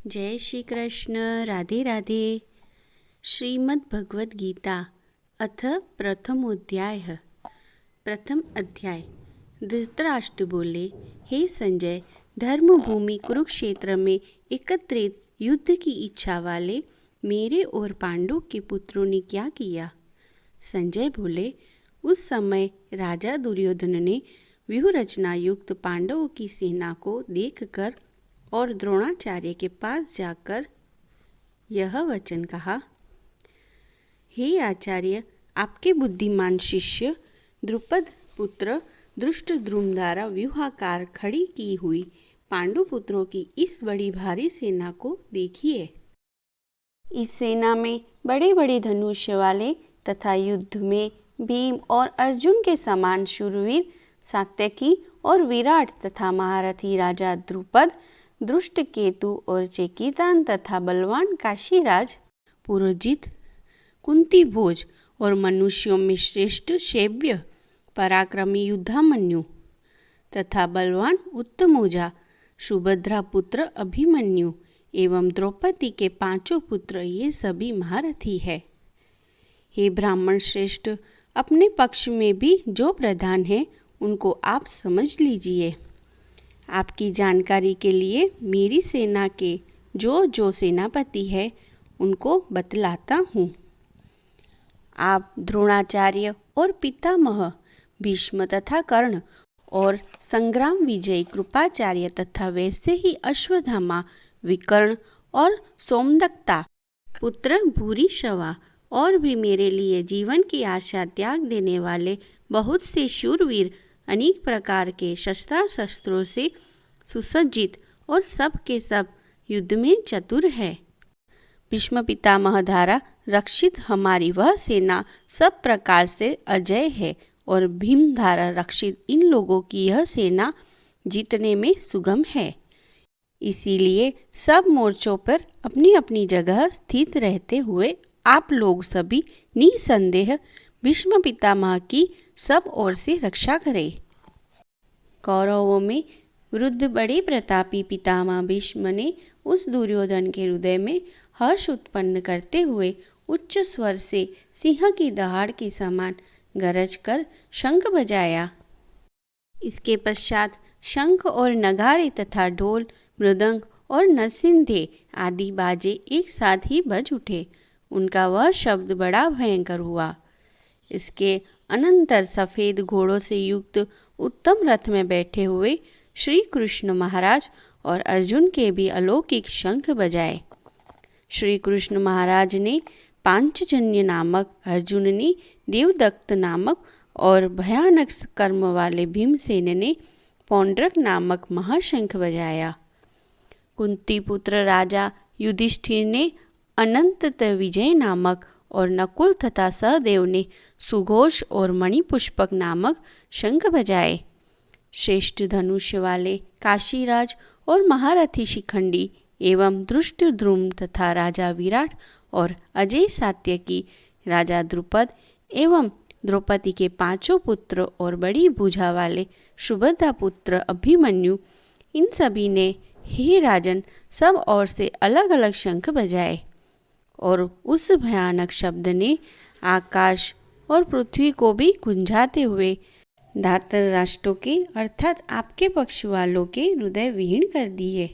जय श्री कृष्ण। राधे राधे। श्रीमद् भगवद गीता अथ प्रथम अध्याय। धृतराष्ट्र बोले, हे संजय, धर्मभूमि कुरुक्षेत्र में एकत्रित युद्ध की इच्छा वाले मेरे और पांडु के पुत्रों ने क्या किया? संजय बोले, उस समय राजा दुर्योधन ने व्यूह रचना युक्त पांडवों की सेना को देखकर और द्रोणाचार्य के पास जाकर यह वचन कहा, हे आचार्य, आपके बुद्धिमान शिष्य द्रुपद पुत्र धृष्टद्युम्न द्वारा व्यूहाकार खड़ी की हुई पांडु पुत्रों की इस बड़ी भारी सेना को देखिए। इस सेना में बड़े बड़े धनुष्य वाले तथा युद्ध में भीम और अर्जुन के समान शूरवीर सात्यकी और विराट तथा महारथी राजा द्रुपद, धृष्टकेतु और चेकितान तथा बलवान काशीराज पुरोजित, कुंती भोज और मनुष्यों में श्रेष्ठ शैब्य पराक्रमी युद्धामन्यु तथा बलवान उत्तमोजा सुभद्रा पुत्र अभिमन्यु एवं द्रौपदी के पांचों पुत्र, ये सभी महारथी है। हे ब्राह्मण श्रेष्ठ, अपने पक्ष में भी जो प्रधान है उनको आप समझ लीजिए। आपकी जानकारी के लिए मेरी सेना के जो सेनापति है उनको बतलाता हूँ। आप द्रोणाचार्य और पितामह भीष्म तथा कर्ण और संग्राम विजयी कृपाचार्य तथा वैसे ही अश्वत्थामा, विकर्ण और सोमदत्ता पुत्र भूरिश्रवा और भी मेरे लिए जीवन की आशा त्याग देने वाले बहुत से शूरवीर अनेक प्रकार के शस्त्रों से सुसज्जित और सब के सब युद्ध में चतुर है। भीष्म पितामह द्वारा रक्षित हमारी वह सेना सब प्रकार से अजय है और भीम द्वारा रक्षित इन लोगों की यह सेना जीतने में सुगम है। इसीलिए सब मोर्चों पर अपनी अपनी जगह स्थित रहते हुए आप लोग सभी निसंदेह भीष्म पितामह की सब ओर से रक्षा करें। कौरवों में वृद्ध बड़े प्रतापी पितामह भीष्म ने उस दुर्योधन के हृदय में हर्ष उत्पन्न करते हुए उच्च स्वर से सिंह की दहाड़ के समान गरज कर शंख बजाया। इसके पश्चात शंख और नगारे तथा ढोल, मृदंग और नरसिंधे आदि बाजे एक साथ ही बज उठे। उनका वह शब्द बड़ा भयंकर हुआ। इसके अनंतर सफ़ेद घोड़ों से युक्त उत्तम रथ में बैठे हुए श्री कृष्ण महाराज और अर्जुन के भी अलौकिक शंख बजाए। श्री कृष्ण महाराज ने पांचजन्य नामक, अर्जुन ने देवदत्त नामक और भयानक कर्म वाले भीमसेन ने पौंड्रक नामक महाशंख बजाया। कुंती पुत्र राजा युधिष्ठिर ने अनंत विजय नामक और नकुल तथा सहदेव ने सुघोष और मणिपुष्पक नामक शंख बजाए। श्रेष्ठ धनुष्य वाले काशीराज और महारथी शिखंडी एवं धृष्टद्युम्न तथा राजा विराट और अजय सात्यकी, राजा द्रुपद एवं द्रौपदी के पांचों पुत्र और बड़ी भुजा वाले सुभद्रा पुत्र अभिमन्यु, इन सभी ने हे राजन सब ओर से अलग अलग शंख बजाए और उस भयानक शब्द ने आकाश और पृथ्वी को भी गुंजाते हुए धातर राष्ट्रों के अर्थात आपके पक्ष वालों के हृदय विहीन कर दिए।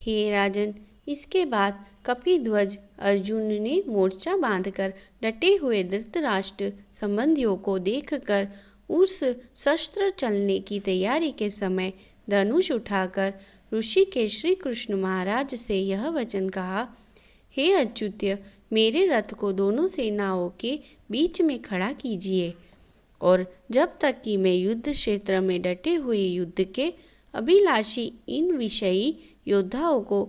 हे राजन, इसके बाद कपिध्वज अर्जुन ने मोर्चा बांधकर डटे हुए धृतराष्ट्र संबंधियों को देखकर उस शस्त्र चलने की तैयारी के समय धनुष उठाकर ऋषि के श्री कृष्ण महाराज से यह वचन कहा, हे अच्युत्य, मेरे रथ को दोनों सेनाओं के बीच में खड़ा कीजिए और जब तक कि मैं युद्ध क्षेत्र में डटे हुए युद्ध के अभिलाषी इन विषयी योद्धाओं को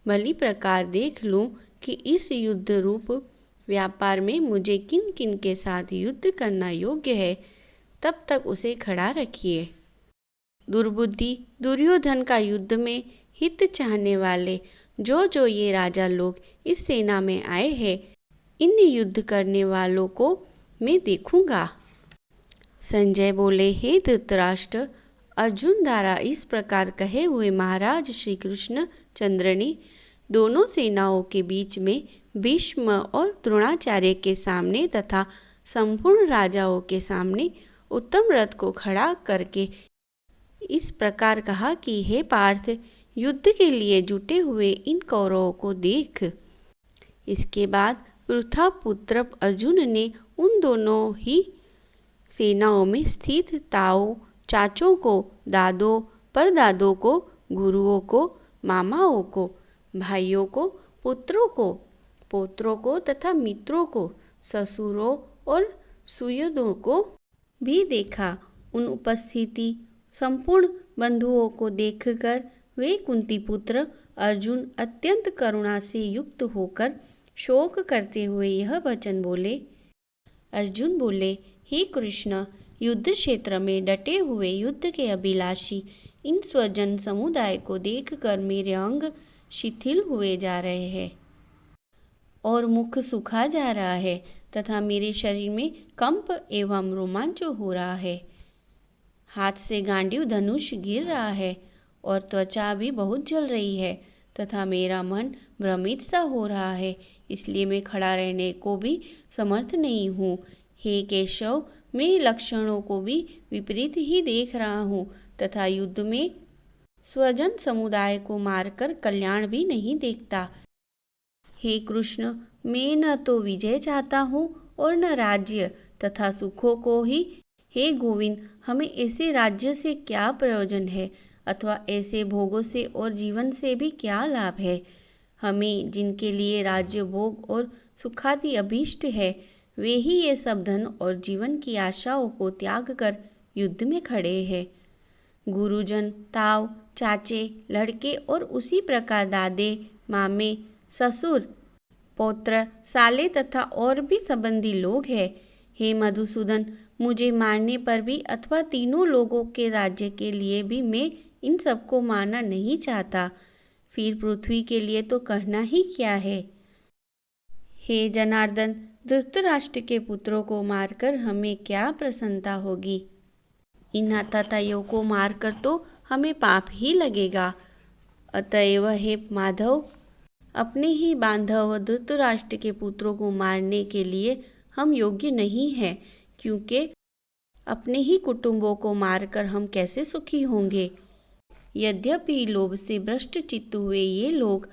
भली प्रकार देख लूं कि इस युद्ध रूप व्यापार में मुझे किन किन के साथ युद्ध करना योग्य है, तब तक उसे खड़ा रखिए। दुर्बुद्धि दुर्योधन का युद्ध में हित चाहने वाले जो ये राजा लोग इस सेना में आए हैं, इन युद्ध करने वालों को मैं देखूंगा। संजय बोले, हे धृतराष्ट्र, अर्जुन द्वारा इस प्रकार कहे हुए महाराज श्री कृष्ण चंद्र ने दोनों सेनाओं के बीच में भीष्म और द्रोणाचार्य के सामने तथा संपूर्ण राजाओं के सामने उत्तम रथ को खड़ा करके इस प्रकार कहा कि हे पार्थ, युद्ध के लिए जुटे हुए इन कौरवों को देख। इसके बाद पृथा पुत्र अर्जुन ने उन दोनों ही सेनाओं में स्थित ताओ, चाचों को, दादों, परदादों को, गुरुओं को, मामाओं को, भाइयों को, पुत्रों को, पोत्रों को तथा मित्रों को, ससुरों और सुहृदों को भी देखा। उन उपस्थिति संपूर्ण बंधुओं को देखकर वे कुंती पुत्र अर्जुन अत्यंत करुणा से युक्त होकर शोक करते हुए यह वचन बोले। अर्जुन बोले, हे कृष्ण, युद्ध क्षेत्र में डटे हुए युद्ध के अभिलाषी इन स्वजन समुदाय को देखकर मेरे अंग शिथिल हुए जा रहे हैं और मुख सूखा जा रहा है तथा मेरे शरीर में कंप एवं रोमांच हो रहा है। हाथ से गांडीव धनुष गिर रहा है और त्वचा भी बहुत जल रही है तथा मेरा मन भ्रमित सा हो रहा है, इसलिए मैं खड़ा रहने को भी समर्थ नहीं हूँ। हे केशव, मैं लक्षणों को भी विपरीत ही देख रहा हूँ तथा युद्ध में स्वजन समुदाय को मारकर कल्याण भी नहीं देखता। हे कृष्ण, मैं न तो विजय चाहता हूँ और न राज्य तथा सुखों को ही। हे गोविंद, हमें ऐसे राज्य से क्या प्रयोजन है अथवा ऐसे भोगों से और जीवन से भी क्या लाभ है। हमें जिनके लिए राज्य भोग और सुखादि अभीष्ट है, वे ही ये सब धन और जीवन की आशाओं को त्याग कर युद्ध में खड़े हैं। गुरुजन, ताऊ, चाचे, लड़के और उसी प्रकार दादे, मामे, ससुर, पौत्र, साले तथा और भी संबंधी लोग हैं। हे मधुसूदन, मुझे मारने पर भी अथवा तीनों लोगों के राज्य के लिए भी मैं इन सबको मारना नहीं चाहता। फिर पृथ्वी के लिए तो कहना ही क्या है। हे जनार्दन, धृतराष्ट्र के पुत्रों को मारकर हमें क्या प्रसन्नता होगी। इन आतताइयों को मारकर तो हमें पाप ही लगेगा। अतएव हे माधव, अपने ही बांधव धृतराष्ट्र के पुत्रों को मारने के लिए हम योग्य नहीं हैं, क्योंकि अपने ही कुटुंबों को मारकर हम कैसे सुखी होंगे। यद्यपि लोभ से भ्रष्ट चित्त हुए ये लोग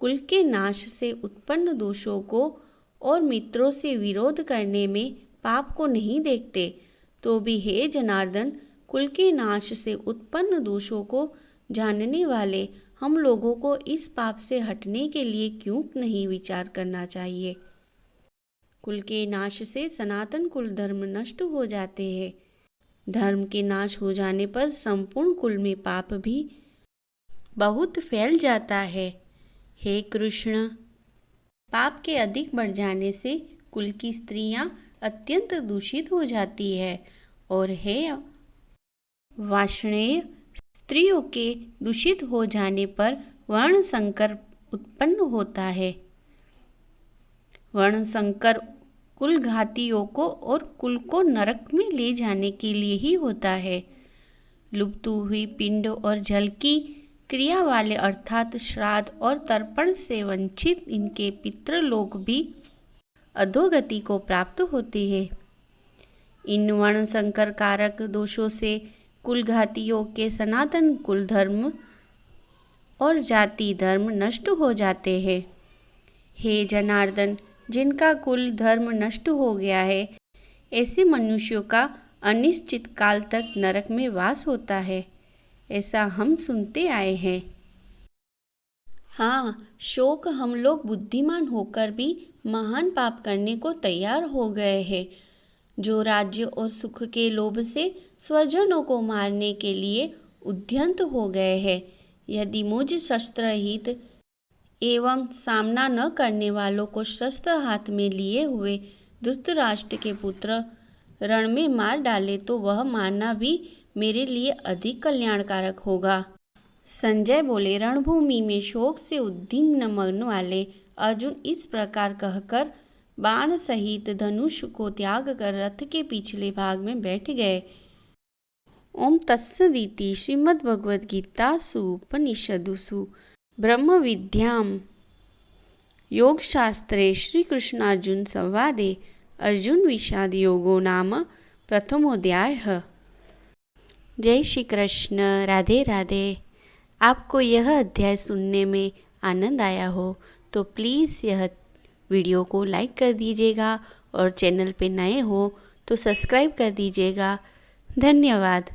कुल के नाश से उत्पन्न दोषों को और मित्रों से विरोध करने में पाप को नहीं देखते, तो भी हे जनार्दन, कुल के नाश से उत्पन्न दोषों को जानने वाले हम लोगों को इस पाप से हटने के लिए क्यों नहीं विचार करना चाहिए। कुल के नाश से सनातन कुल धर्म नष्ट हो जाते हैं। धर्म के नाश हो जाने पर संपूर्ण कुल में पाप भी बहुत फैल जाता है। हे कृष्ण, पाप के अधिक बढ़ जाने से कुल की स्त्रियां अत्यंत दूषित हो जाती है और हे वार्ष्णेय, स्त्रियों के दूषित हो जाने पर वर्ण संकर उत्पन्न होता है। वर्ण संकर कुल घातियों को और कुल को नरक में ले जाने के लिए ही होता है। लुप्त हुई पिंड और जल की क्रिया वाले अर्थात श्राद्ध और तर्पण से वंचित इनके पितृलोक भी अधोगति को प्राप्त होते हैं। इन वर्ण संकर कारक दोषों से कुल घातियों के सनातन कुल धर्म और जाति धर्म नष्ट हो जाते हैं। हे जनार्दन, जिनका कुल धर्म नष्ट हो गया है, ऐसे मनुष्यों का अनिश्चित काल तक नरक में वास होता है, ऐसा हम सुनते आए हैं। हाँ, शोक हम लोग बुद्धिमान होकर भी महान पाप करने को तैयार हो गए हैं, जो राज्य और सुख के लोभ से स्वजनों को मारने के लिए उद्यत हो गए हैं। यदि मुझ शस्त्र रहित एवं सामना न करने वालों को शस्त्र हाथ में लिए हुए धृतराष्ट्र के पुत्र रण में मार डाले तो वह मारना भी मेरे लिए अधिक कल्याणकारक होगा। संजय बोले, रणभूमि में शोक से उद्विग्न मन वाले अर्जुन इस प्रकार कहकर बाण सहित धनुष को त्याग कर रथ के पिछले भाग में बैठ गए। ओम तत्सदिति श्रीमद्भगवद्गीतासु उपनिषदुसु ब्रह्म विद्यां योगशास्त्रे श्रीकृष्णार्जुन संवादे अर्जुन विषाद योगो नाम प्रथमोऽध्यायः। जय श्री कृष्ण। राधे राधे। आपको यह अध्याय सुनने में आनंद आया हो तो प्लीज़ यह वीडियो को लाइक कर दीजिएगा और चैनल पे नए हो तो सब्सक्राइब कर दीजिएगा। धन्यवाद।